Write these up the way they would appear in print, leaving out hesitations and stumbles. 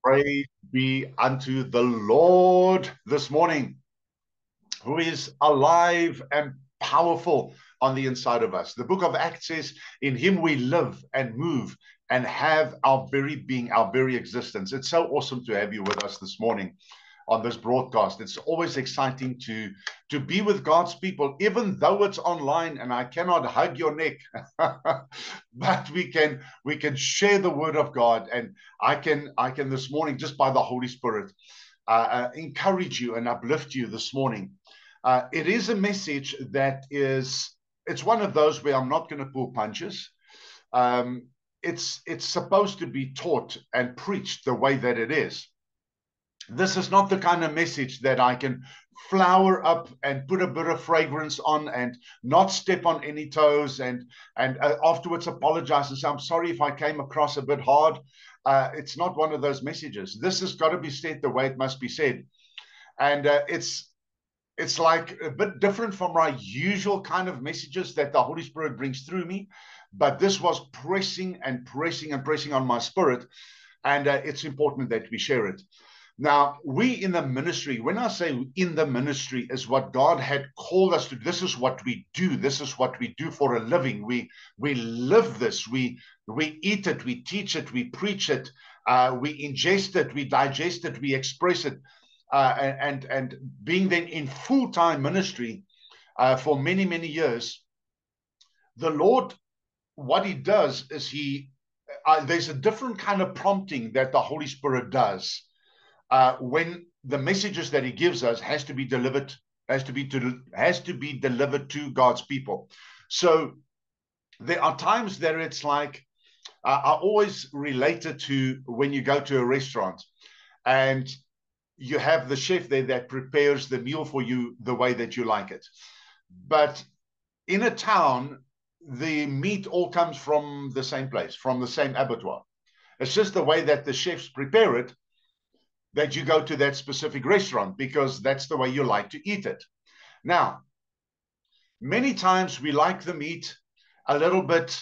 Praise be unto the Lord this morning, who is alive and powerful on the inside of us. The book of Acts says, in him we live and move and have our very being, our very existence. It's so awesome to have you with us this morning on this broadcast. It's always exciting to be with God's people, even though it's online and I cannot hug your neck, but we can share the word of God, and I can this morning, just by the Holy Spirit, encourage you and uplift you this morning. It is a message that it's one of those where I'm not going to pull punches. It's supposed to be taught and preached the way that it is. This is not the kind of message that I can flower up and put a bit of fragrance on and not step on any toes and afterwards apologize and say, I'm sorry if I came across a bit hard. It's not one of those messages. This has got to be said the way it must be said. And it's like a bit different from my usual kind of messages that the Holy Spirit brings through me. But this was pressing and pressing and pressing on my spirit. And it's important that we share it. Now, we in the ministry, when I say in the ministry, is what God had called us to. This is what we do. This is what we do for a living. We live this. We eat it. We teach it. We preach it. We ingest it. We digest it. We express it. And being then in full-time ministry for many, many years, the Lord, what he does is there's a different kind of prompting that the Holy Spirit does. When the messages that he gives us has to be delivered to God's people. So there are times that it's like, I always relate it to when you go to a restaurant and you have the chef there that prepares the meal for you the way that you like it. But in a town, the meat all comes from the same place, from the same abattoir. It's just the way that the chefs prepare it, that you go to that specific restaurant because that's the way you like to eat it. Now, many times we like the meat a little bit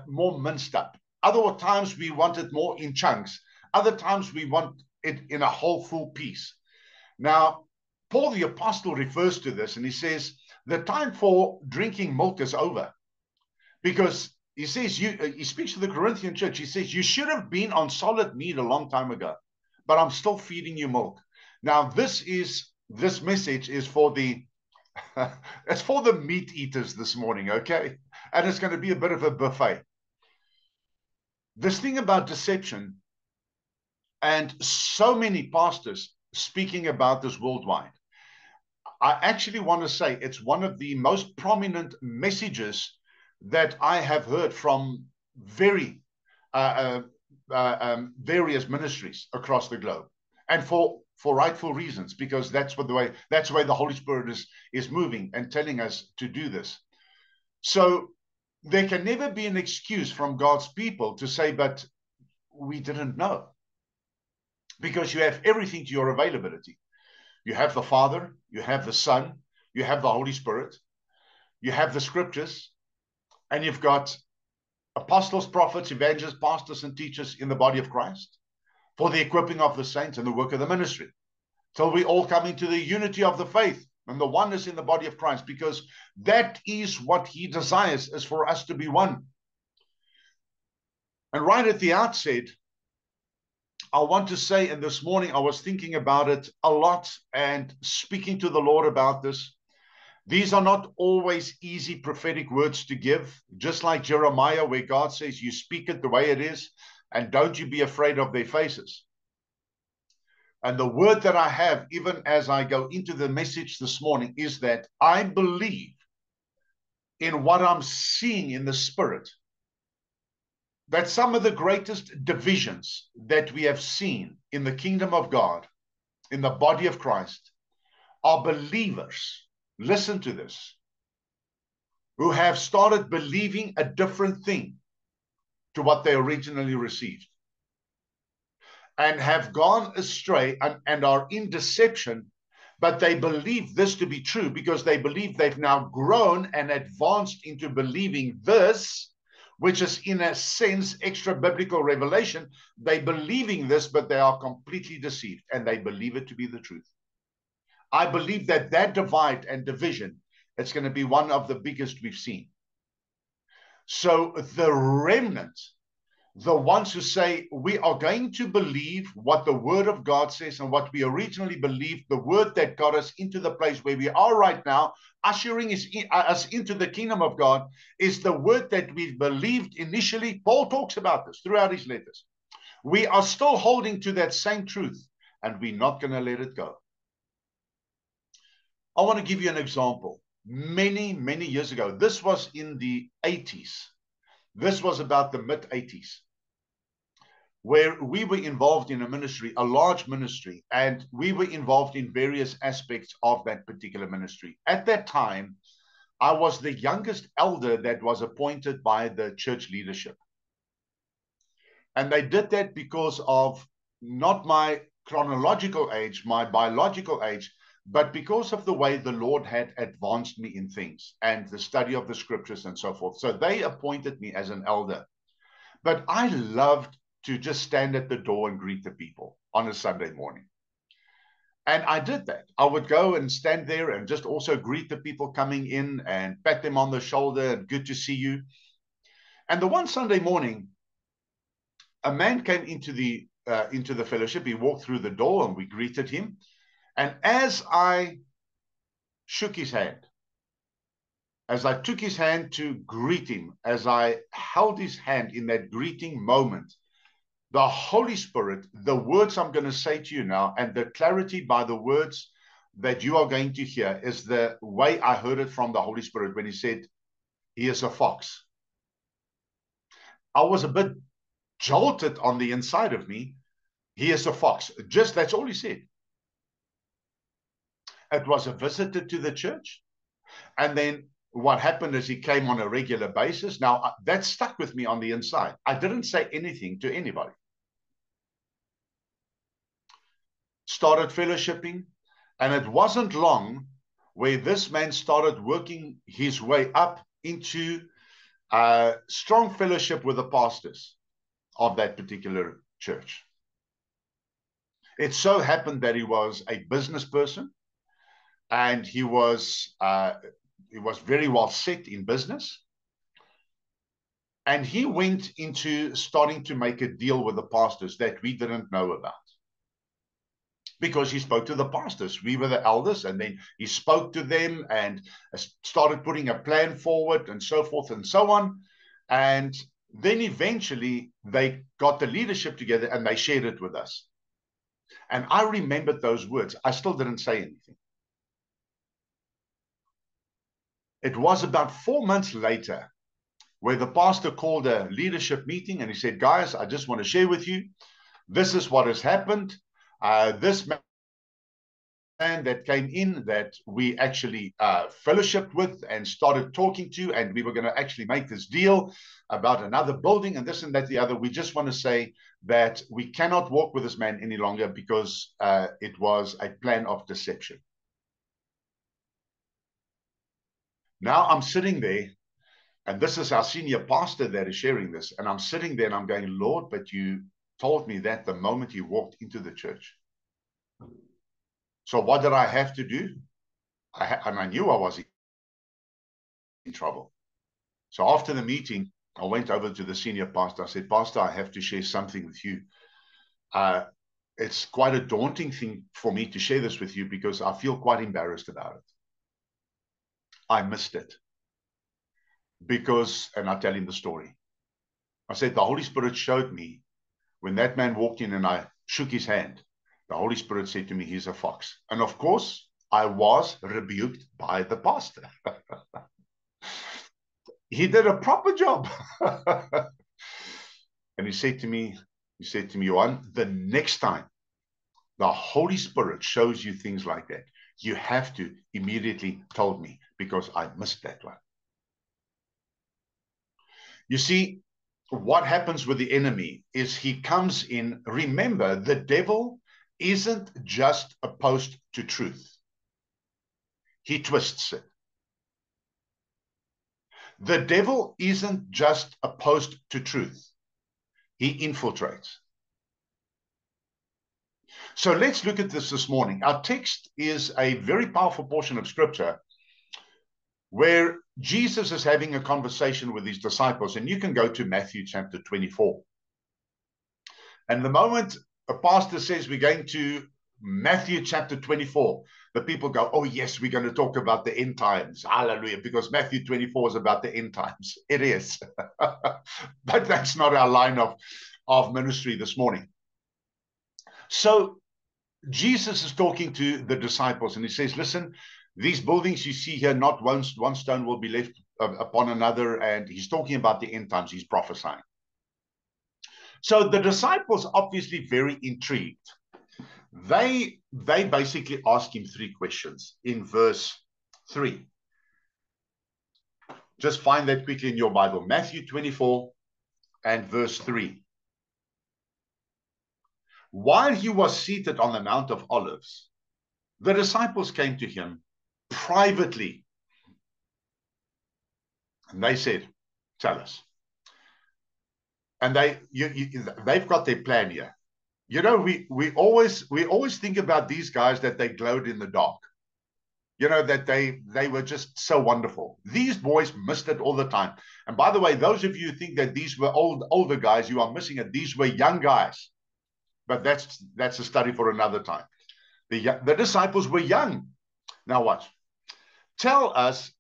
more minced up. Other times we want it more in chunks. Other times we want it in a whole full piece. Now, Paul the Apostle refers to this and he says, the time for drinking milk is over. Because he says, he speaks to the Corinthian church, he says, you should have been on solid meat a long time ago, but I'm still feeding you milk. Now, this message is for it's for the meat eaters this morning, okay? And it's going to be a bit of a buffet. This thing about deception, and so many pastors speaking about this worldwide, I actually want to say it's one of the most prominent messages that I have heard from very various ministries across the globe, and for rightful reasons, because that's the way the Holy Spirit is moving and telling us to do this. So there can never be an excuse from God's people to say, but we didn't know, because you have everything to your availability. You have the Father, you have the Son, you have the Holy Spirit, you have the Scriptures, and you've got apostles, prophets, evangelists, pastors, and teachers in the body of Christ for the equipping of the saints and the work of the ministry, till we all come into the unity of the faith and the oneness in the body of Christ, because that is what he desires, is for us to be one. And right at the outset, I want to say, and this morning I was thinking about it a lot and speaking to the Lord about this. These are not always easy prophetic words to give, just like Jeremiah, where God says, you speak it the way it is, and don't you be afraid of their faces. And the word that I have, even as I go into the message this morning, is that I believe in what I'm seeing in the Spirit, that some of the greatest divisions that we have seen in the kingdom of God, in the body of Christ, are believers, listen to this, who have started believing a different thing to what they originally received, and have gone astray and are in deception, but they believe this to be true because they believe they've now grown and advanced into believing this, which is in a sense extra biblical revelation. They're believing this, but they are completely deceived, and they believe it to be the truth. I believe that that divide and division, it's going to be one of the biggest we've seen. So the remnant, the ones who say, we are going to believe what the word of God says and what we originally believed, the word that got us into the place where we are right now, ushering us into the kingdom of God, is the word that we believed initially. Paul talks about this throughout his letters. We are still holding to that same truth, and we're not going to let it go. I want to give you an example. Many, many years ago, this was in the 80s. This was about the mid-80s, where we were involved in a ministry, a large ministry, and we were involved in various aspects of that particular ministry. At that time, I was the youngest elder that was appointed by the church leadership. And they did that because of not my chronological age, my biological age, but because of the way the Lord had advanced me in things and the study of the scriptures and so forth. So they appointed me as an elder. But I loved to just stand at the door and greet the people on a Sunday morning. And I did that. I would go and stand there and just also greet the people coming in and pat them on the shoulder and good to see you. And the one Sunday morning, a man came into the fellowship. He walked through the door and we greeted him. And as I shook his hand, as I took his hand to greet him, as I held his hand in that greeting moment, the Holy Spirit, the words I'm going to say to you now, and the clarity by the words that you are going to hear is the way I heard it from the Holy Spirit when he said, he is a fox. I was a bit jolted on the inside of me. He is a fox. Just that's all he said. It was a visitor to the church. And then what happened is he came on a regular basis. Now, that stuck with me on the inside. I didn't say anything to anybody. Started fellowshipping. And it wasn't long where this man started working his way up into strong fellowship with the pastors of that particular church. It so happened that he was a business person, and he was very well set in business. And he went into starting to make a deal with the pastors that we didn't know about, because he spoke to the pastors. We were the elders, and then he spoke to them and started putting a plan forward and so forth and so on. And then eventually they got the leadership together and they shared it with us. And I remembered those words. I still didn't say anything. It was about 4 months later where the pastor called a leadership meeting and he said, guys, I just want to share with you, this is what has happened. This man that came in that we actually fellowshiped with and started talking to, and we were going to actually make this deal about another building and this and that, the other. We just want to say that we cannot walk with this man any longer because it was a plan of deception. Now I'm sitting there, and this is our senior pastor that is sharing this, and I'm sitting there and I'm going, Lord, but you told me that the moment you walked into the church. So what did I have to do? And I knew I was in trouble. So after the meeting, I went over to the senior pastor. I said, Pastor, I have to share something with you. It's quite a daunting thing for me to share this with you because I feel quite embarrassed about it. I missed it. Because, and I'll tell him the story. I said, the Holy Spirit showed me when that man walked in and I shook his hand. The Holy Spirit said to me, he's a fox. And of course, I was rebuked by the pastor. He did a proper job. And he said to me, Johan, the next time the Holy Spirit shows you things like that, you have to immediately tell me because I missed that one. You see, what happens with the enemy is he comes in. Remember, the devil isn't just opposed to truth. He twists it. The devil isn't just opposed to truth. He infiltrates. So let's look at this morning. Our text is a very powerful portion of scripture where Jesus is having a conversation with his disciples, and you can go to Matthew chapter 24. And the moment a pastor says we're going to Matthew chapter 24, the people go, oh yes, we're going to talk about the end times. Hallelujah. Because Matthew 24 is about the end times. It is. But that's not our line of ministry this morning. So Jesus is talking to the disciples, and he says, listen, these buildings you see here, not one stone will be left upon another. And he's talking about the end times. He's prophesying. So the disciples, obviously very intrigued, they basically ask him three questions in verse 3. Just find that quickly in your Bible. Matthew 24 and verse 3. While he was seated on the Mount of Olives, the disciples came to him privately. And they said, tell us. And they've got their plan here. You know, we always think about these guys that they glowed in the dark. You know, that they were just so wonderful. These boys missed it all the time. And by the way, those of you who think that these were older guys, you are missing it. These were young guys. But that's a study for another time. The disciples were young. Now watch. Tell us,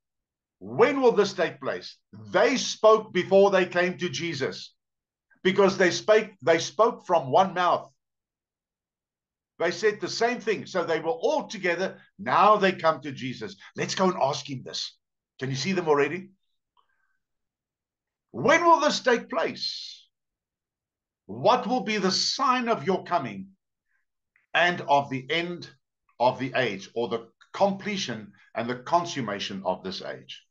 when will this take place? They spoke before they came to Jesus, because they spoke from one mouth. They said the same thing. So they were all together. Now they come to Jesus. Let's go and ask him this. Can you see them already? When will this take place? What will be the sign of your coming and of the end of the age, or the completion and the consummation of this age?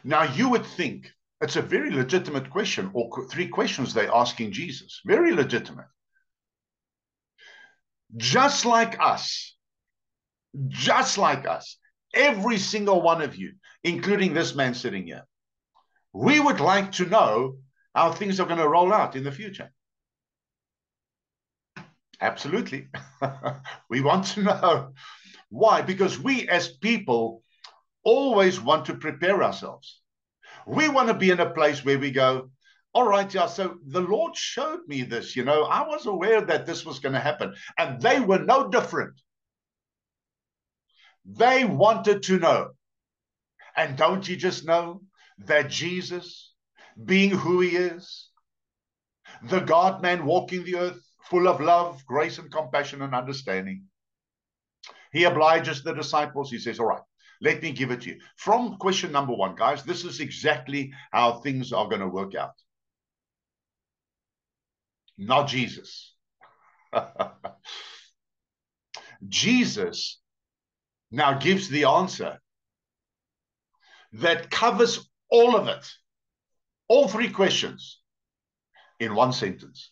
Now you would think it's a very legitimate question, or three questions they're asking Jesus. Very legitimate. Just like us, every single one of you, including this man sitting here, we would like to know how things are going to roll out in the future. Absolutely. We want to know. Why? Because we as people always want to prepare ourselves. We want to be in a place where we go, all right, yeah, so the Lord showed me this, you know, I was aware that this was going to happen. And they were no different. They wanted to know. And don't you just know that Jesus, being who he is, the God-man walking the earth, full of love, grace, and compassion and understanding, he obliges the disciples. He says, all right, let me give it to you. From question number 1, guys, this is exactly how things are going to work out. Not Jesus. Jesus now gives the answer that covers all of it, all three questions, in one sentence.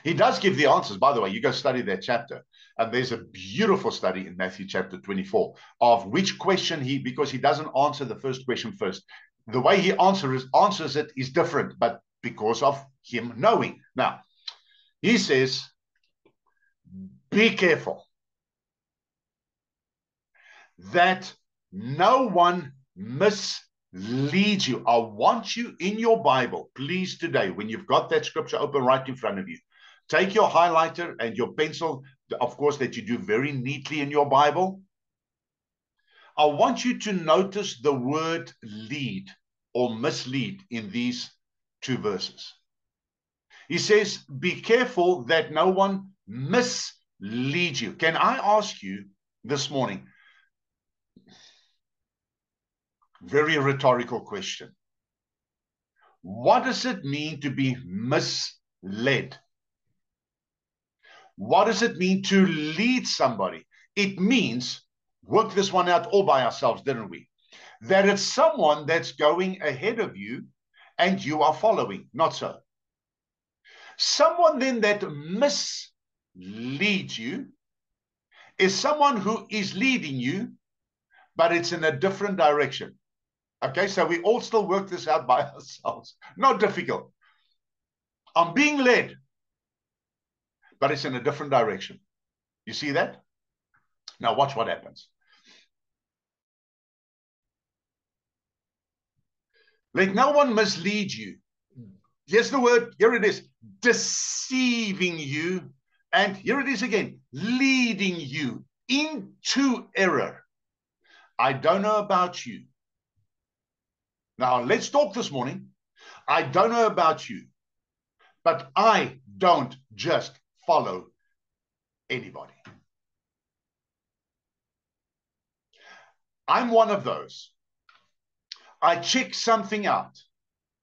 He does give the answers. By the way, you go study that chapter, and there's a beautiful study in Matthew chapter 24 of which question because he doesn't answer the first question first. The way he answers it is different, but because of him knowing. Now, he says, be careful that no one misleads you. I want you in your Bible, please, today, when you've got that scripture open right in front of you, take your highlighter and your pencil, of course, that you do very neatly in your Bible. I want you to notice the word lead or mislead in these 2 verses. He says, be careful that no one misleads you. Can I ask you this morning, very rhetorical question, what does it mean to be misled? What does it mean to lead somebody? It means, work this one out all by ourselves, didn't we? That it's someone that's going ahead of you and you are following. Not so. Someone then that misleads you is someone who is leading you, but it's in a different direction. Okay, so we all still work this out by ourselves. Not difficult. I'm being led, but it's in a different direction. You see that? Now watch what happens. Let no one mislead you. Here's the word. Here it is. Deceiving you. And here it is again. Leading you into error. I don't know about you. Now, let's talk this morning. I don't know about you, but I don't just follow anybody. I'm one of those. I check something out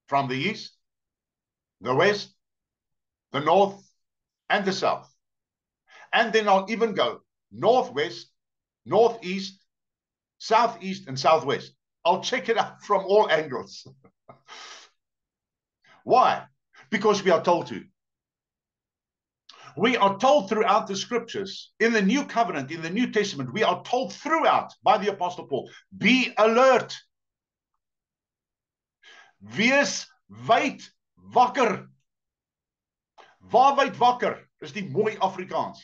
from the east, the west, the north, and the south. And then I'll even go northwest, northeast, southeast, and southwest. I'll check it out from all angles. Why? Because we are told to. We are told throughout the scriptures, in the New Covenant, in the New Testament, we are told throughout by the Apostle Paul, be alert. Wees wyd wakker. Waar wyd wakker is die mooi Afrikaans.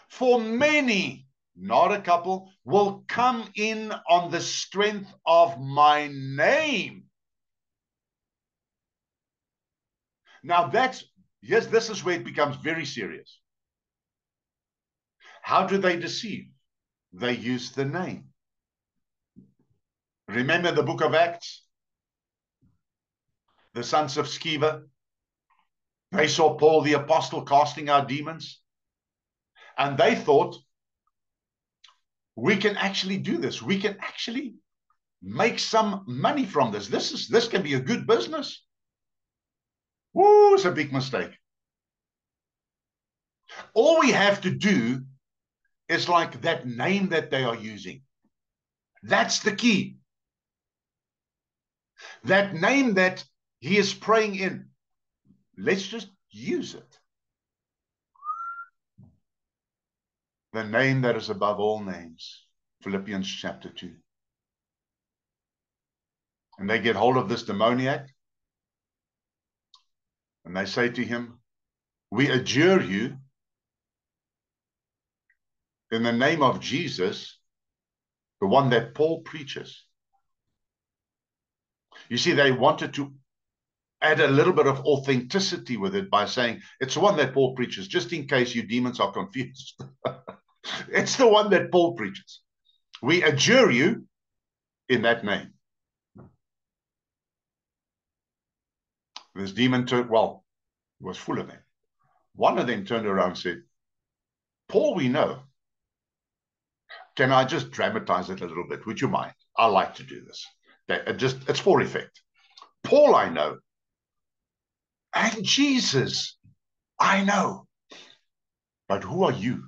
For many, not a couple, will come in on the strength of my name. Now that's, yes, this is where it becomes very serious. How do they deceive? They use the name. Remember the book of Acts? The sons of Sceva, they saw Paul the apostle casting out demons, and they thought, we can actually do this. We can actually make some money from this. This can be a good business. Woo, it's a big mistake. All we have to do is like that name that they are using. That's the key. That name that he is praying in. Let's just use it. The name that is above all names. Philippians chapter 2. And they get hold of this demoniac. And they say to him, we adjure you in the name of Jesus, the one that Paul preaches. You see, they wanted to add a little bit of authenticity with it by saying, it's the one that Paul preaches, just in case you demons are confused. It's the one that Paul preaches. We adjure you in that name. This demon turned, well, he was full of them. One of them turned around and said, Paul, we know. Can I just dramatize it a little bit? Would you mind? I like to do this. It's for effect. Paul, I know. And Jesus, I know. But who are you?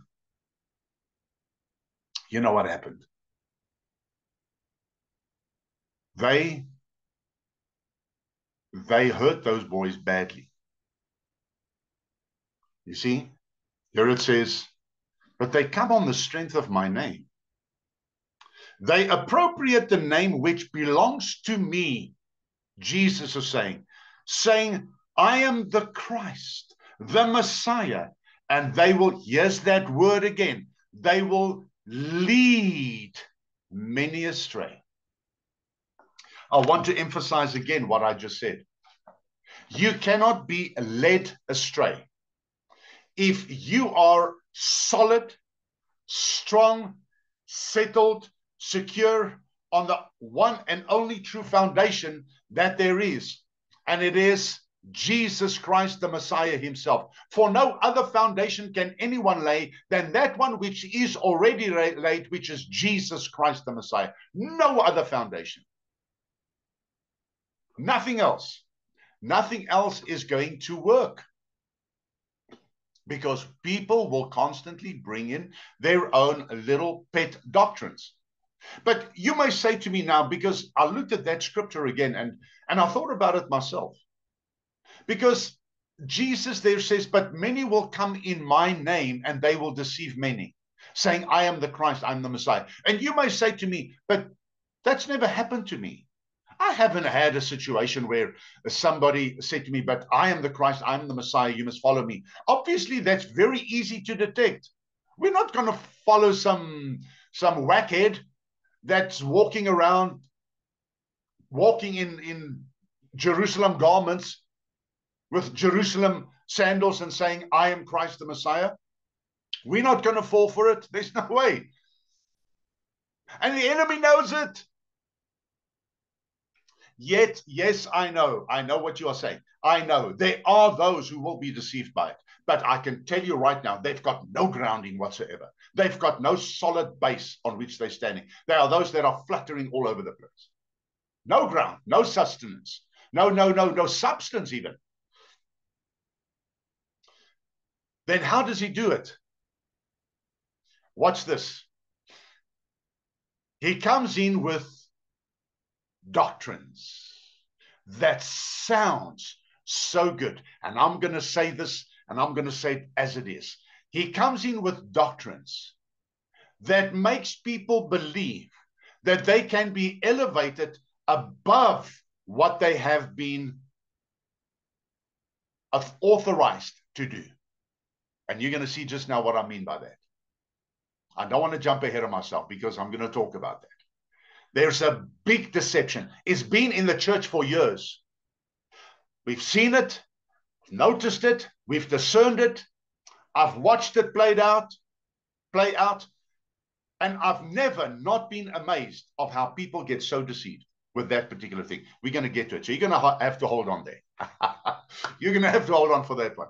You know what happened? They hurt those boys badly. You see, here it says, but they come on the strength of my name. They appropriate the name which belongs to me, Jesus is saying, I am the Christ, the Messiah, and they will, here's that word again, they will lead many astray. I want to emphasize again what I just said. You cannot be led astray. If you are solid, strong, settled, secure on the one and only true foundation that there is, and it is Jesus Christ, the Messiah himself. For no other foundation can anyone lay than that one which is already laid, which is Jesus Christ, the Messiah. No other foundation. Nothing else. Nothing else is going to work. Because people will constantly bring in their own little pet doctrines. But you may say to me now, because I looked at that scripture again and I thought about it myself. Because Jesus there says, but many will come in my name and they will deceive many. saying, I am the Christ, I'm the Messiah. And you may say to me, but that's never happened to me. I haven't had a situation where somebody said to me, but I am the Christ, I'm the Messiah, you must follow me. Obviously, that's very easy to detect. We're not going to follow some whackhead that's walking around, walking in Jerusalem garments with Jerusalem sandals and saying, I am Christ the Messiah. We're not going to fall for it. There's no way. And the enemy knows it. Yet, yes, I know what you are saying. I know there are those who will be deceived by it. But I can tell you right now, they've got no grounding whatsoever. They've got no solid base on which they're standing. They are those that are fluttering all over the place. No ground, no sustenance, no substance even. Then how does he do it? Watch this. He comes in with doctrines that sounds so good. And I'm going to say this, and I'm going to say it as it is. He comes in with doctrines that makes people believe that they can be elevated above what they have been authorized to do. And you're going to see just now what I mean by that. I don't want to jump ahead of myself because I'm going to talk about that. There's a big deception. It's been in the church for years. We've seen it, noticed it, we've discerned it. I've watched it play out, and I've never not been amazed of how people get so deceived with that particular thing. We're going to get to it. So you're going to have to hold on there. You're going to have to hold on for that one.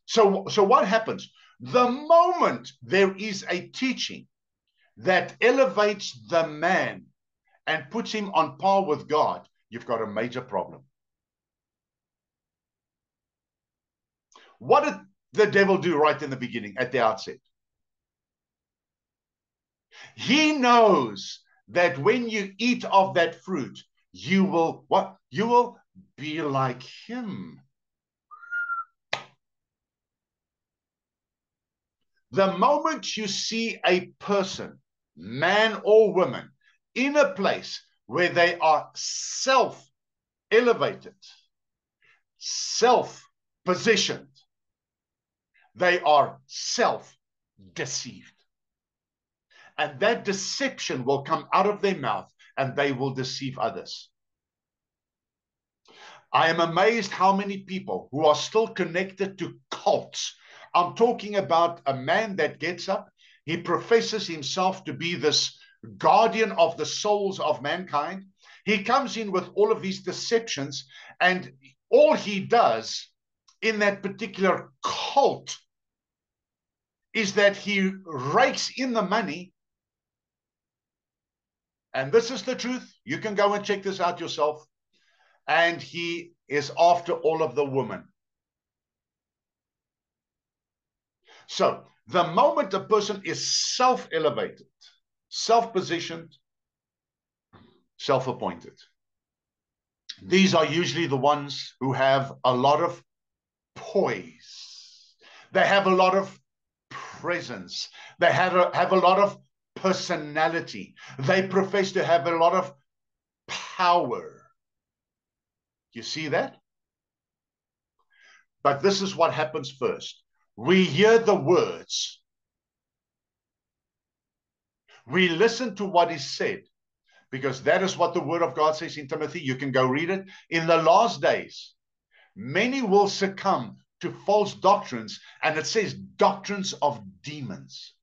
So what happens? The moment there is a teaching that elevates the man and puts him on par with God, you've got a major problem. What did the devil do right in the beginning, at the outset? He knows that when you eat of that fruit, you will what? You will be like him. The moment you see a person, man or woman, in a place where they are self-elevated, self-positioned, they are self-deceived. And that deception will come out of their mouth and they will deceive others. I am amazed how many people who are still connected to cults. I'm talking about a man that gets up, he professes himself to be this guardian of the souls of mankind. He comes in with all of these deceptions, and all he does in that particular cult is that he rakes in the money. And this is the truth. You can go and check this out yourself. And he is after all of the women. So the moment a person is self-elevated, self-positioned, self-appointed, these are usually the ones who have a lot of poise. They have a lot of presence. They have a lot of personality. They profess to have a lot of power. You see that? But this is what happens first. We hear the words. We listen to what is said, because that is what the word of God says in Timothy. You can go read it. In the last days, many will succumb to false doctrines, and it says doctrines of demons.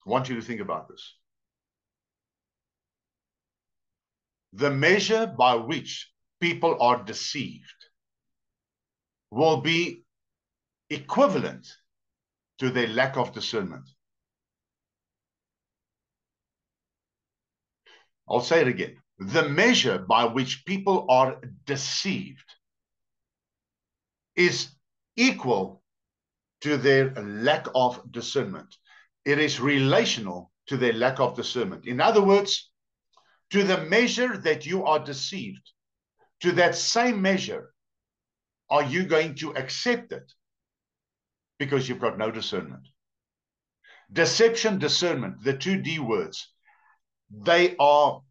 I want you to think about this. The measure by which people are deceived will be equivalent to their lack of discernment. I'll say it again. The measure by which people are deceived is equal to their lack of discernment. It is relational to their lack of discernment. In other words, to the measure that you are deceived, to that same measure, are you going to accept it? Because you've got no discernment. Deception, discernment, the two D words, they are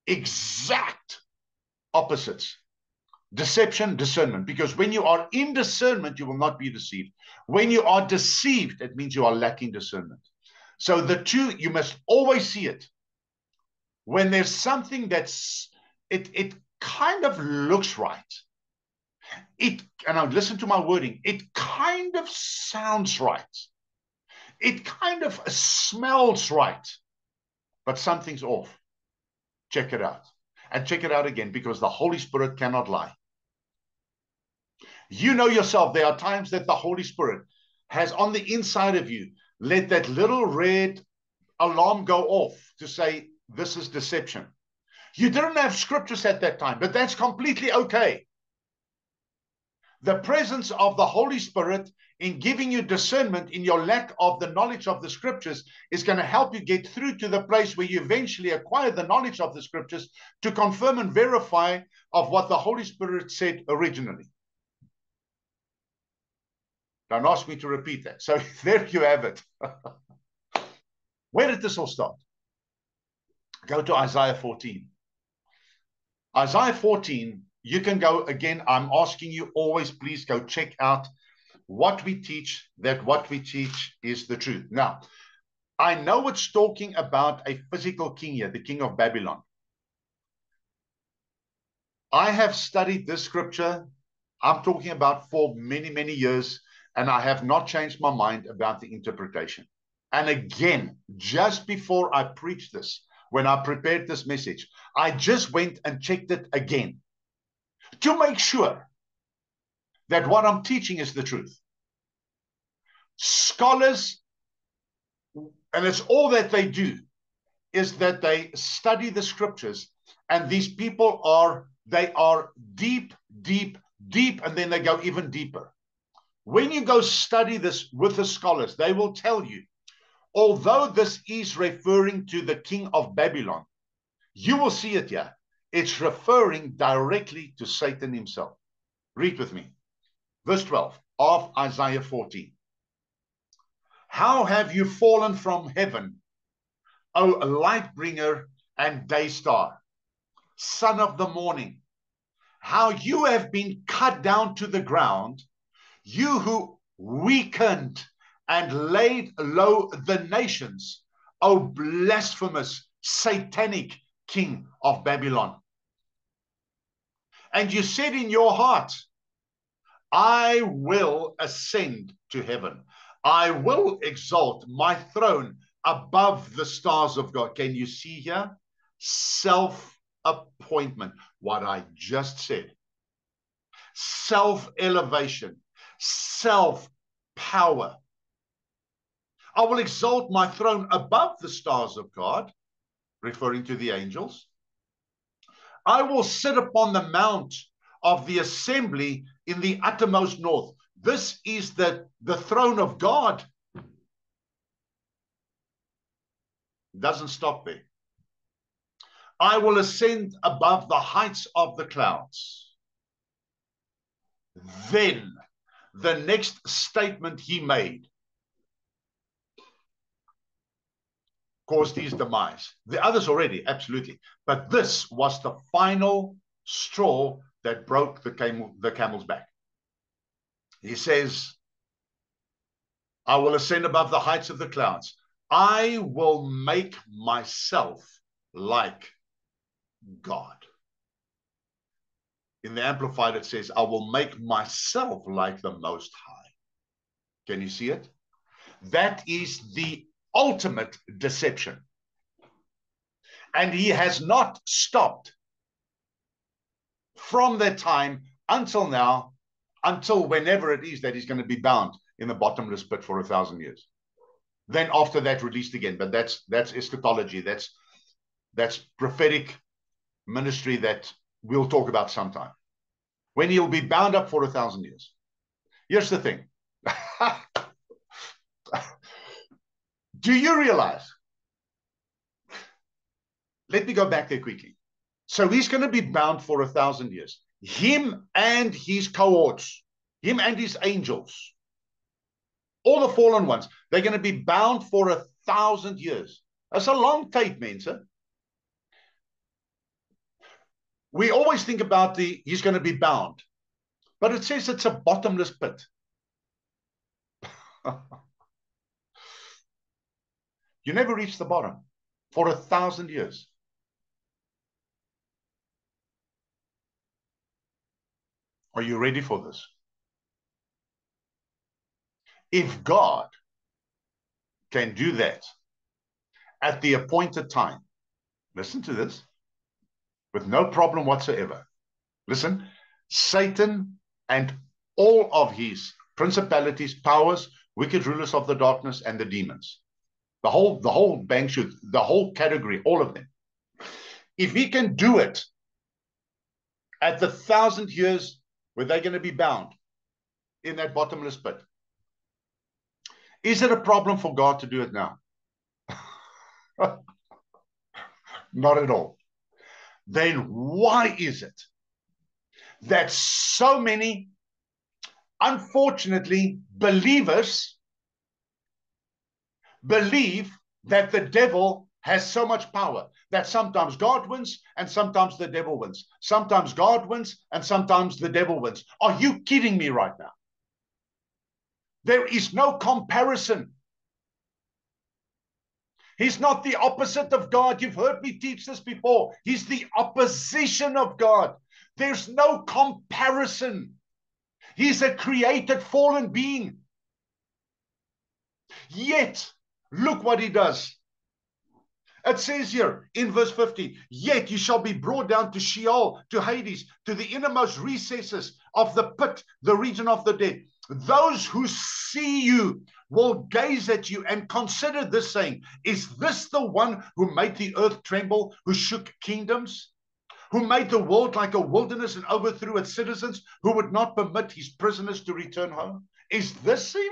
exact opposites. Deception, discernment, because when you are in discernment, you will not be deceived. When you are deceived, it means you are lacking discernment. So the two, you must always see it. When there's something that's, it kind of looks right. And now listen to my wording, it kind of sounds right. It kind of smells right, but something's off. Check it out. And check it out again, because the Holy Spirit cannot lie. You know yourself, there are times that the Holy Spirit has on the inside of you let that little red alarm go off to say, this is deception. You didn't have scriptures at that time, but that's completely okay. The presence of the Holy Spirit in giving you discernment in your lack of the knowledge of the scriptures is going to help you get through to the place where you eventually acquire the knowledge of the scriptures to confirm and verify of what the Holy Spirit said originally. Don't ask me to repeat that. So there you have it. Where did this all start? Go to Isaiah 14. Isaiah 14, you can go again. I'm asking you always, please go check out what we teach, that what we teach is the truth. Now, I know it's talking about a physical king here, the king of Babylon. I have studied this scripture, I'm talking about for many, many years, and I have not changed my mind about the interpretation. And again, just before I preached this, when I prepared this message, I just went and checked it again to make sure that what I'm teaching is the truth. Scholars, and it's all that they do, is that they study the scriptures, and these people are deep, deep, deep, and then they go even deeper. When you go study this with the scholars, they will tell you, although this is referring to the king of Babylon, you will see it here. It's referring directly to Satan himself. Read with me. Verse 12 of Isaiah 14. How have you fallen from heaven, O light bringer and day star, son of the morning? How you have been cut down to the ground, you who weakened and laid low the nations, O blasphemous, satanic king of Babylon. And you said in your heart, I will ascend to heaven. I will exalt my throne above the stars of God. Can you see here? Self-appointment. What I just said. Self-elevation. Self-power. I will exalt my throne above the stars of God, referring to the angels. I will sit upon the mount of the assembly in the uttermost north. This is the throne of God. It doesn't stop there. I will ascend above the heights of the clouds. Then the next statement he made caused his demise. The others already, absolutely. But this was the final straw that broke the camel's back. He says, I will ascend above the heights of the clouds. I will make myself like God. In the Amplified, it says, I will make myself like the Most High. Can you see it? That is the ultimate deception. And he has not stopped from that time until now, until whenever it is that he's going to be bound in the bottomless pit for 1,000 years. Then after that, released again. But that's eschatology. That's prophetic ministry that we'll talk about sometime. When he'll be bound up for 1,000 years. Here's the thing. Do you realize? Let me go back there quickly. So he's going to be bound for 1,000 years. him and his cohorts, him and his angels, all the fallen ones, they're going to be bound for 1,000 years. That's a long tape, mense. We always think about he's going to be bound, but it says it's a bottomless pit. You never reach the bottom for 1,000 years. Are you ready for this? If God can do that at the appointed time, listen to this, with no problem whatsoever. Listen, Satan and all of his principalities, powers, wicked rulers of the darkness, and the demons, the whole bang shoot, the whole category, all of them. If he can do it at the 1,000 years where they're going to be bound in that bottomless pit, is it a problem for God to do it now? Not at all. Then why is it that so many, unfortunately, believers believe that the devil has so much power that sometimes God wins and sometimes the devil wins. Sometimes God wins and sometimes the devil wins. Are you kidding me right now? There is no comparison. He's not the opposite of God. You've heard me teach this before. He's the opposition of God. There's no comparison. He's a created fallen being. Yet, look what he does. It says here in verse 15, yet you shall be brought down to Sheol, to Hades, to the innermost recesses of the pit, the region of the dead. Those who see you will gaze at you and consider this, saying, is this the one who made the earth tremble, who shook kingdoms, who made the world like a wilderness and overthrew its citizens, who would not permit his prisoners to return home? Is this him?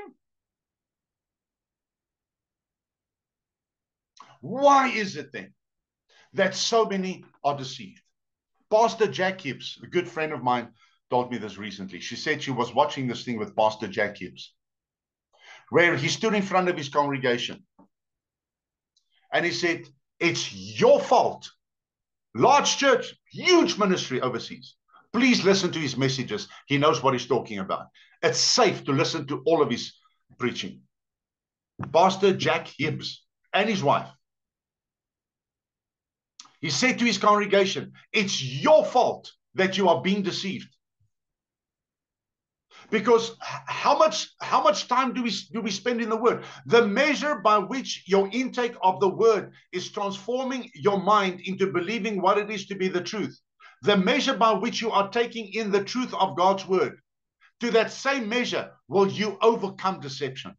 Why is it then that so many are deceived? Pastor Jack Hibbs, a good friend of mine, told me this recently. She said she was watching this thing with Pastor Jack Hibbs, where he stood in front of his congregation. And he said, it's your fault. Large church, huge ministry overseas. Please listen to his messages. He knows what he's talking about. It's safe to listen to all of his preaching. Pastor Jack Hibbs and his wife. He said to his congregation, it's your fault that you are being deceived. Because how much time do we spend in the word? The measure by which your intake of the word is transforming your mind into believing what it is to be the truth. The measure by which you are taking in the truth of God's word, to that same measure will you overcome deception.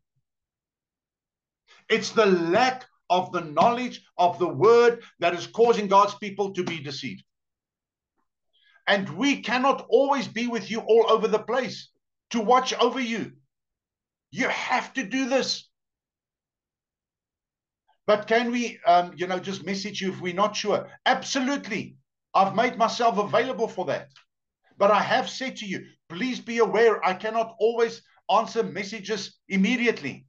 It's the lack of the knowledge of the word that is causing God's people to be deceived. And we cannot always be with you all over the place to watch over you. You have to do this. But can we, just message you if we're not sure? Absolutely. I've made myself available for that. But I have said to you, please be aware, I cannot always answer messages immediately.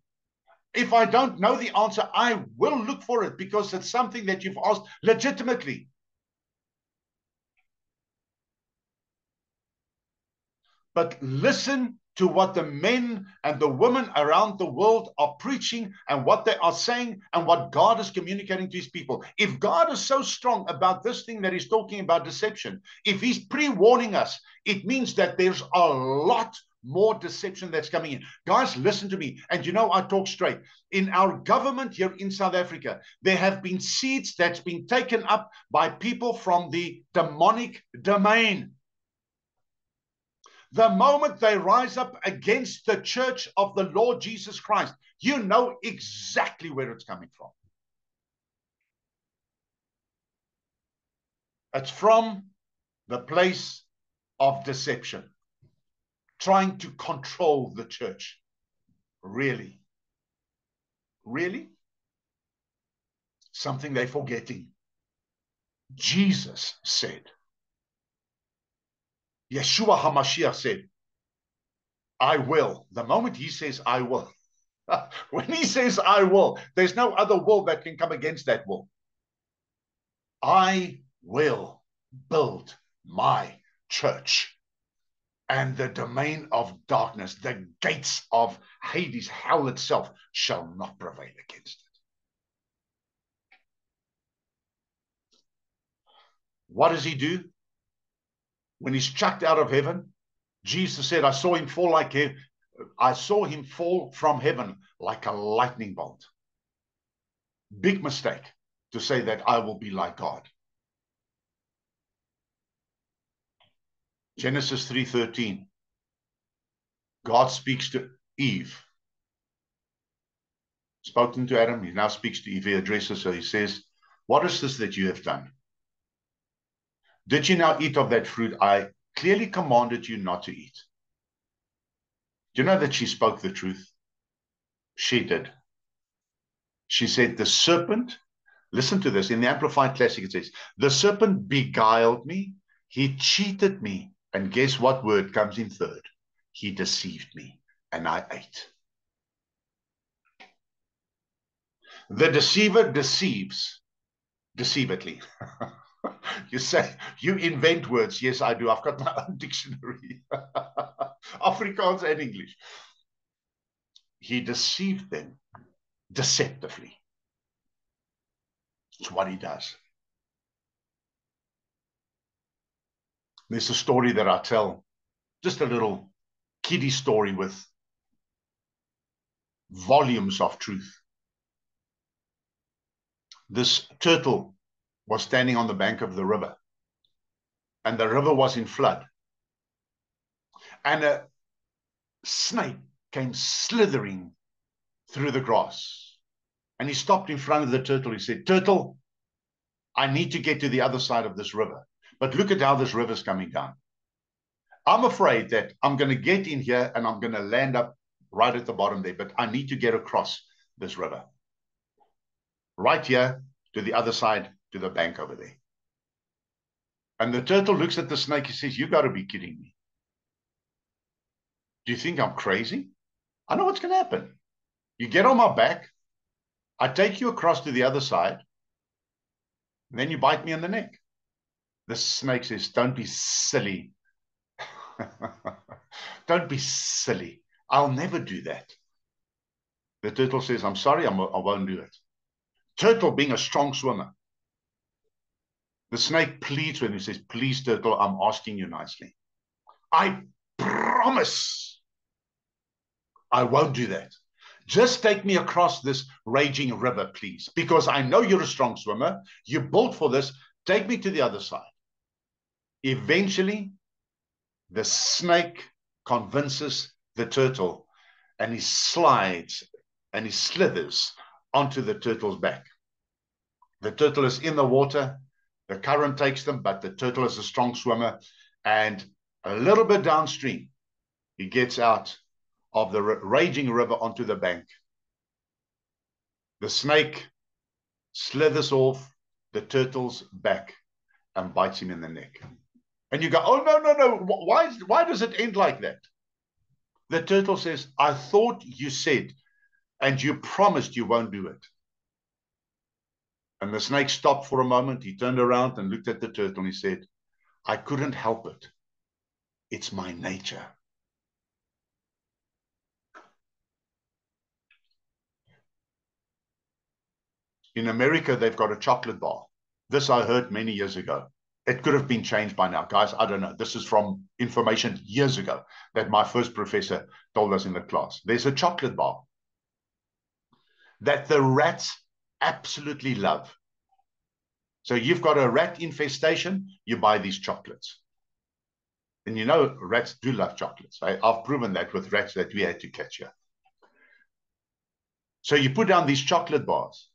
If I don't know the answer, I will look for it because it's something that you've asked legitimately. But listen to what the men and the women around the world are preaching and what they are saying and what God is communicating to his people. If God is so strong about this thing that he's talking about deception, if he's pre-warning us, it means that there's a lot more deception that's coming in. Guys, listen to me. And I talk straight. In our government here in South Africa, there have been seeds that's been taken up by people from the demonic domain. The moment they rise up against the church of the Lord Jesus Christ, you know exactly where it's coming from. It's from the place of deception, trying to control the church. Really? Really? Something they're forgetting. Jesus said, Yeshua HaMashiach said, I will. The moment he says, I will, when he says, I will, there's no other will that can come against that will. I will build my church, and the domain of darkness, the gates of Hades, hell itself, shall not prevail against it. What does he do? When he's chucked out of heaven, Jesus said, I saw him fall from heaven like a lightning bolt. Big mistake to say that I will be like God. Genesis 3:13. God speaks to Eve. Spoken to Adam, he now speaks to Eve. He addresses her. He says, what is this that you have done? Did you now eat of that fruit I clearly commanded you not to eat? Do you know that she spoke the truth? She did. She said, the serpent, listen to this, in the Amplified Classic it says, the serpent beguiled me, he cheated me, and guess what word comes in third? He deceived me, and I ate. The deceiver deceives deceivedly. You say, you invent words. Yes, I do. I've got my own dictionary. Afrikaans and English. He deceived them deceptively. It's what he does. There's a story that I tell, just a little kiddie story with volumes of truth. This turtle was standing on the bank of the river, and the river was in flood. And a snake came slithering through the grass. And he stopped in front of the turtle. He said, turtle, I need to get to the other side of this river. But look at how this river's coming down. I'm afraid that I'm going to get in here and I'm going to land up right at the bottom there. But I need to get across this river. Right here to the other side, to the bank over there. And the turtle looks at the snake. He says, you got to be kidding me. Do you think I'm crazy? I know what's going to happen. You get on my back. I take you across to the other side. And then you bite me in the neck. The snake says, don't be silly. Don't be silly. I'll never do that. The turtle says, I'm sorry, I won't do it. Turtle being a strong swimmer. The snake pleads with him. He says, please, turtle, I'm asking you nicely. I promise I won't do that. Just take me across this raging river, please, because I know you're a strong swimmer. You're built for this. Take me to the other side. Eventually, the snake convinces the turtle, and he slides and he slithers onto the turtle's back. The turtle is in the water. The current takes them, but the turtle is a strong swimmer. And a little bit downstream, he gets out of the raging river onto the bank. The snake slithers off the turtle's back and bites him in the neck. And you go, oh, no, no, no. Why does it end like that? The turtle says, I thought you said, and you promised you won't do it. And the snake stopped for a moment. He turned around and looked at the turtle and he said, I couldn't help it. It's my nature. In America, they've got a chocolate bar. This I heard many years ago. It could have been changed by now. Guys, I don't know. This is from information years ago that my first professor told us in the class. There's a chocolate bar that the rats absolutely love. So you've got a rat infestation, you buy these chocolates. And you know, rats do love chocolates. I've proven that with rats that we had to catch here. So you put down these chocolate bars,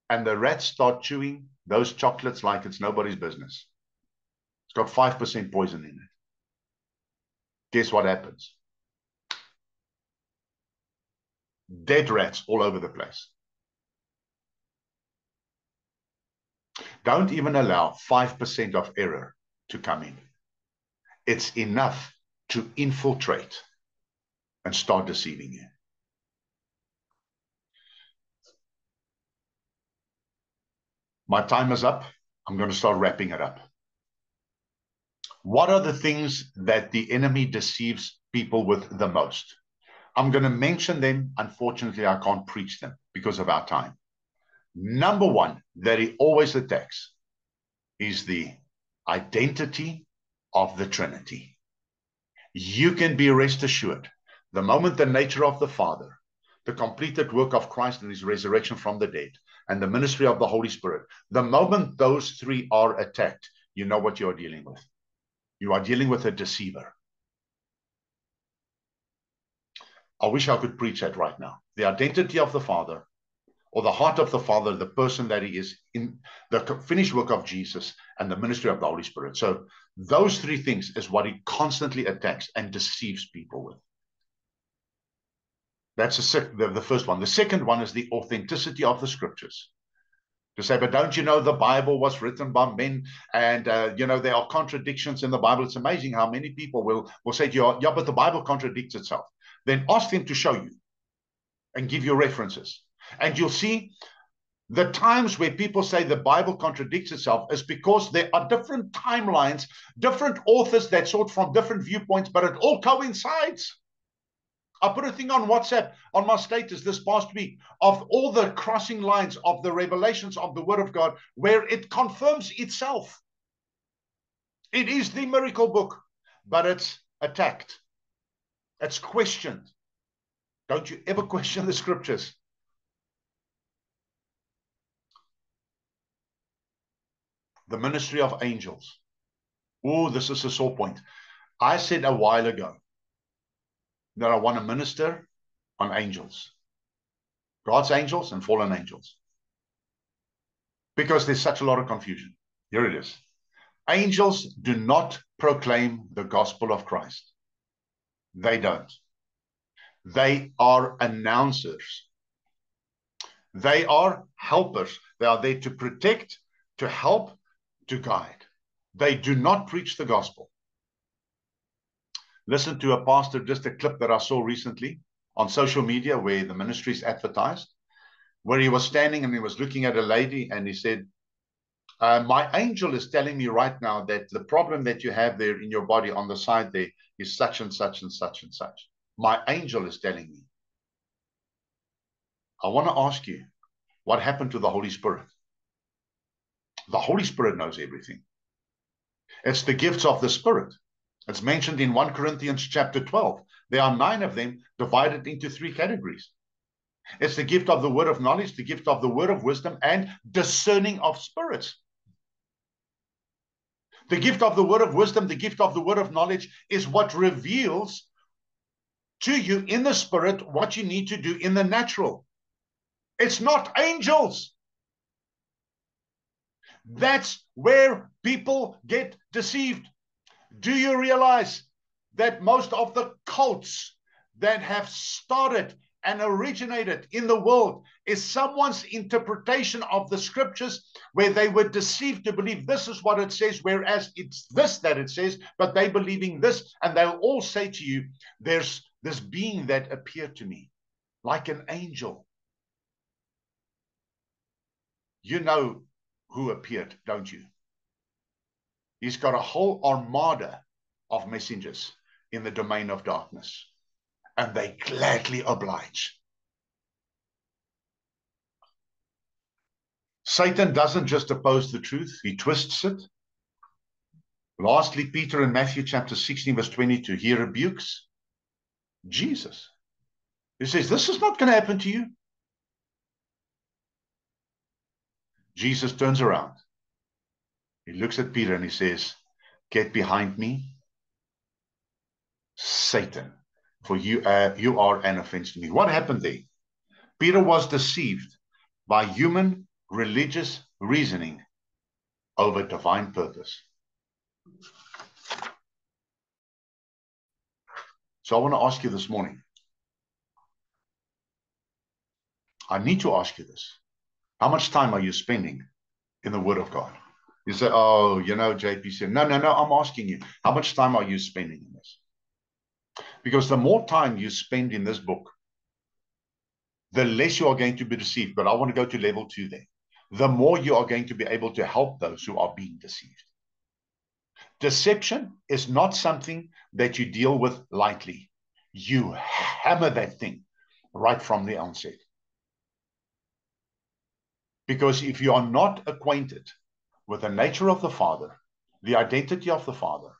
and the rats start chewing those chocolates like it's nobody's business. It's got 5% poison in it. Guess what happens? Dead rats all over the place. Don't even allow 5% of error to come in. It's enough to infiltrate and start deceiving you. My time is up. I'm going to start wrapping it up. What are the things that the enemy deceives people with the most? I'm going to mention them. Unfortunately, I can't preach them because of our time. Number one that he always attacks is the identity of the Trinity. You can be rest assured, the moment the nature of the Father, the completed work of Christ and his resurrection from the dead, and the ministry of the Holy Spirit, the moment those three are attacked, you know what you're dealing with. You are dealing with a deceiver. I wish I could preach that right now. The identity of the Father, or the heart of the Father, the person that he is, in the finished work of Jesus and the ministry of the Holy Spirit. So those three things is what he constantly attacks and deceives people with. That's the first one. The second one is the authenticity of the scriptures. To say, but don't you know the Bible was written by men, and there are contradictions in the Bible. It's amazing how many people will say to you, yeah, but the Bible contradicts itself. Then ask them to show you and give you references. And you'll see the times where people say the Bible contradicts itself is because there are different timelines, different authors that sort from different viewpoints, but it all coincides. I put a thing on WhatsApp on my status this past week of all the crossing lines of the revelations of the Word of God where it confirms itself. It is the miracle book, but it's attacked. It's questioned. Don't you ever question the scriptures. The ministry of angels. Oh, this is a sore point. I said a while ago that I want to minister on angels. God's angels and fallen angels. Because there's such a lot of confusion. Here it is. Angels do not proclaim the gospel of Christ. They don't. They are announcers. They are helpers. They are there to protect, to help, to guide. They do not preach the gospel. Listen to a pastor, just a clip that I saw recently on social media where the ministry is advertised, where he was standing and he was looking at a lady and he said, my angel is telling me right now that the problem that you have there in your body on the side there is such and such and such and such. My angel is telling me. I want to ask you, what happened to the Holy Spirit? The Holy Spirit knows everything. It's the gifts of the Spirit. It's mentioned in 1 Corinthians chapter 12. There are 9 of them divided into 3 categories. It's the gift of the word of knowledge, the gift of the word of wisdom, and discerning of spirits. The gift of the word of wisdom, the gift of the word of knowledge is what reveals to you in the spirit what you need to do in the natural. It's not angels. That's where people get deceived. Do you realize that most of the cults that have started and originated in the world is someone's interpretation of the scriptures where they were deceived to believe this is what it says, whereas it's this that it says, but they believing this, and they'll all say to you, there's this being that appeared to me like an angel. You know who appeared, don't you? He's got a whole armada of messengers in the domain of darkness, and they gladly oblige. Satan doesn't just oppose the truth, he twists it. Lastly, Peter in Matthew chapter 16, verse 22, he rebukes Jesus. He says, this is not going to happen to you. Jesus turns around. He looks at Peter and he says, get behind me, Satan, for you are an offense to me. What happened there? Peter was deceived by human religious reasoning over divine purpose. So I want to ask you this morning. I need to ask you this. How much time are you spending in the Word of God? You say, oh, JP said, no, no, no, I'm asking you, how much time are you spending in this? Because the more time you spend in this book, the less you are going to be deceived. But I want to go to level 2 there. The more you are going to be able to help those who are being deceived. Deception is not something that you deal with lightly. You hammer that thing right from the onset. Because if you are not acquainted with the nature of the Father, the identity of the Father,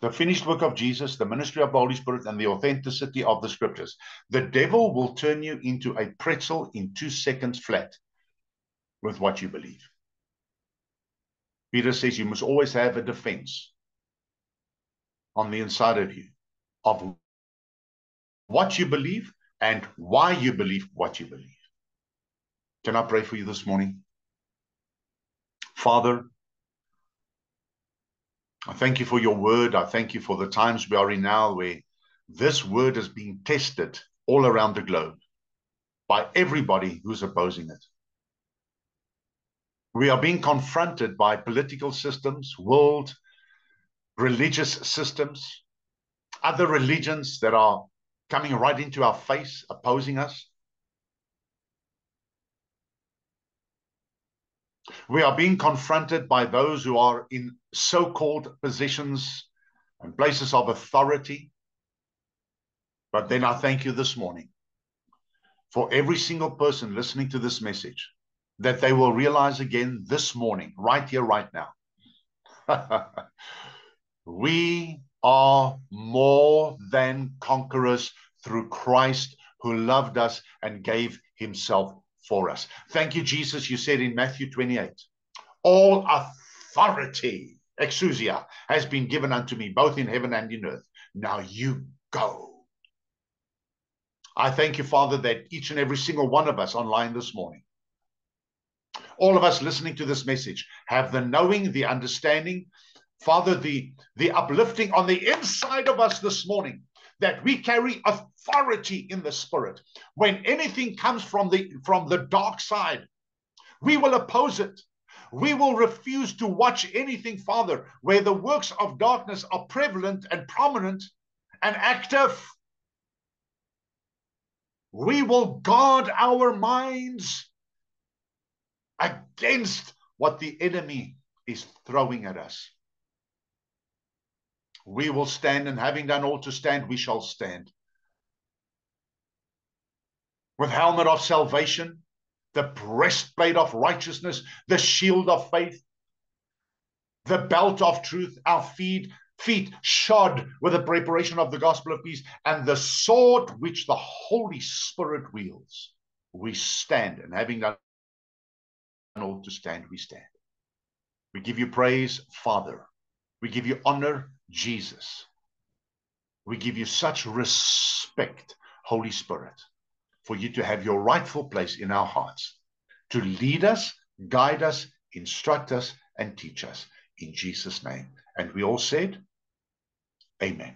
the finished work of Jesus, the ministry of the Holy Spirit, and the authenticity of the scriptures, the devil will turn you into a pretzel in 2 seconds flat with what you believe. Peter says you must always have a defense on the inside of you of what you believe and why you believe what you believe. Can I pray for you this morning? Father, I thank you for your word. I thank you for the times we are in now where this word is being tested all around the globe by everybody who's opposing it. We are being confronted by political systems, world religious systems, other religions that are coming right into our face, opposing us. We are being confronted by those who are in so-called positions and places of authority. But then I thank you this morning for every single person listening to this message, that they will realize again this morning, right here, right now, we are more than conquerors through Christ who loved us and gave himself for us. Thank you, Jesus. You said in Matthew 28, all authority, exousia, has been given unto me, both in heaven and in earth. Now you go. I thank you, Father, that each and every single one of us online this morning, all of us listening to this message, have the knowing, the understanding, Father, the uplifting on the inside of us this morning, that we carry authority in the Spirit. When anything comes from the dark side, we will oppose it. We will refuse to watch anything, Father, where the works of darkness are prevalent and prominent and active. We will guard our minds against what the enemy is throwing at us. We will stand, and having done all to stand, we shall stand. With helmet of salvation, the breastplate of righteousness, the shield of faith, the belt of truth, our feet shod with the preparation of the gospel of peace, and the sword which the Holy Spirit wields. We stand, and having done all to stand, we stand. We give you praise, Father. We give you honor, Jesus. We give you such respect, Holy Spirit, for you to have your rightful place in our hearts, to lead us, guide us, instruct us, and teach us in Jesus' name. And we all said, Amen.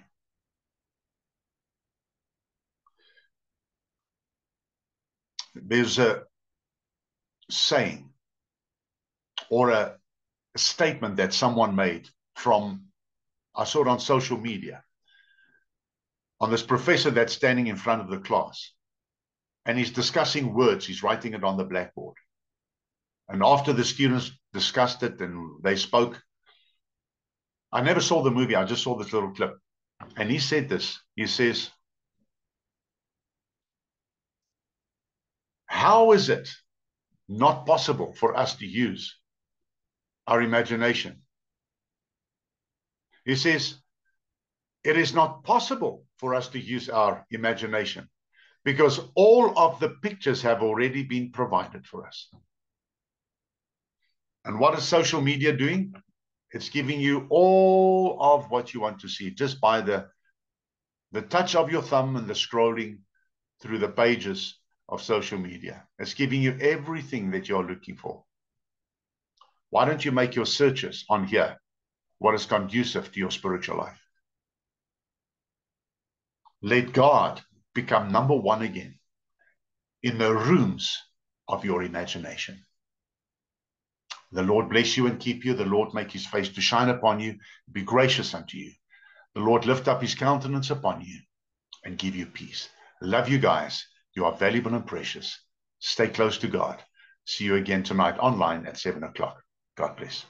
There's a saying or a statement that someone made from, I saw it on social media, on this professor that's standing in front of the class. And he's discussing words. He's writing it on the blackboard. And after the students discussed it and they spoke, I never saw the movie. I just saw this little clip. And he said this. He says, how is it not possible for us to use our imagination? He says, it is not possible for us to use our imagination because all of the pictures have already been provided for us. And what is social media doing? It's giving you all of what you want to see just by the touch of your thumb and the scrolling through the pages of social media. It's giving you everything that you're looking for. Why don't you make your searches on here what is conducive to your spiritual life? Let God become number one again in the rooms of your imagination. The Lord bless you and keep you. The Lord make his face to shine upon you, be gracious unto you. The Lord lift up his countenance upon you and give you peace. Love you guys. You are valuable and precious. Stay close to God. See you again tonight online at 7 o'clock. God bless.